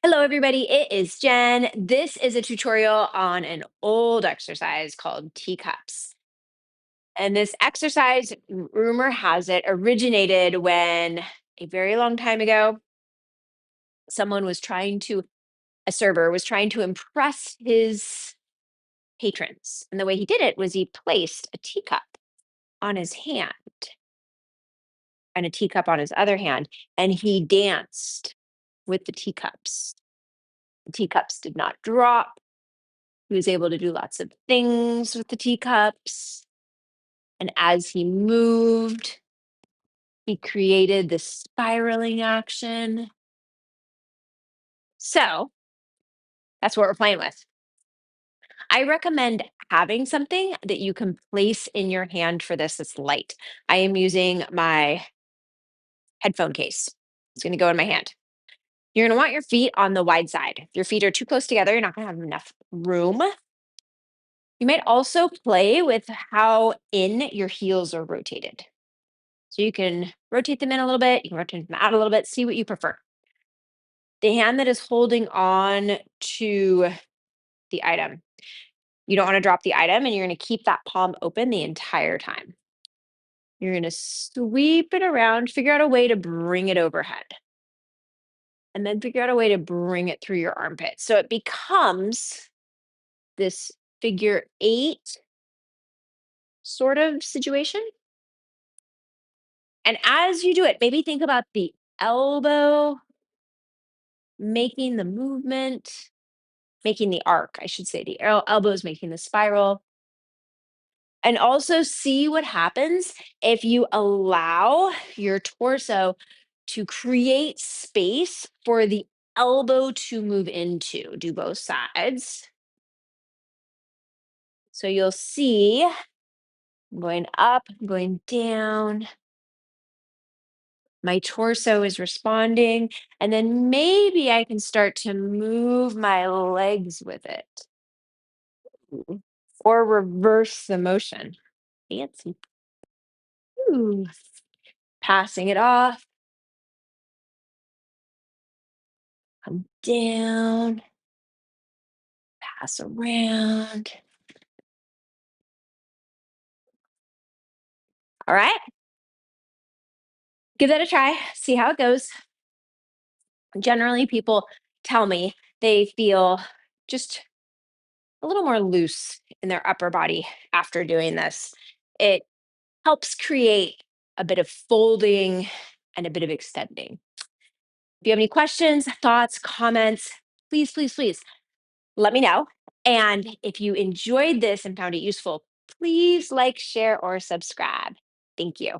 Hello, everybody. It is Jen. This is a tutorial on an old exercise called teacups. And this exercise, rumor has it, originated when a very long time ago, someone was a server was trying to impress his patrons. And the way he did it was he placed a teacup on his hand and a teacup on his other hand, and he danced with the teacups. The teacups did not drop. He was able to do lots of things with the teacups. And as he moved, he created this spiraling action. So that's what we're playing with. I recommend having something that you can place in your hand for this that's light. I am using my headphone case. It's going to go in my hand. You're going to want your feet on the wide side. If your feet are too close together, you're not going to have enough room. You might also play with how in your heels are rotated. So you can rotate them in a little bit, you can rotate them out a little bit, see what you prefer. The hand that is holding on to the item, you don't want to drop the item and you're going to keep that palm open the entire time. You're going to sweep it around, figure out a way to bring it overhead, and then figure out a way to bring it through your armpit. So it becomes this figure eight sort of situation. And as you do it, maybe think about the elbow making the movement, making the arc, I should say. The elbows making the spiral. And also see what happens if you allow your torso to create space for the elbow to move into. Do both sides. So you'll see I'm going up, I'm going down. My torso is responding. And then maybe I can start to move my legs with it. Or reverse the motion. Fancy. Ooh. Passing it off. Come down. Pass around. All right. Give that a try. See how it goes. Generally, people tell me they feel just a little more loose in their upper body after doing this. It helps create a bit of folding and a bit of extending. If you have any questions, thoughts, comments, please let me know. And if you enjoyed this and found it useful, please like, share, or subscribe. Thank you.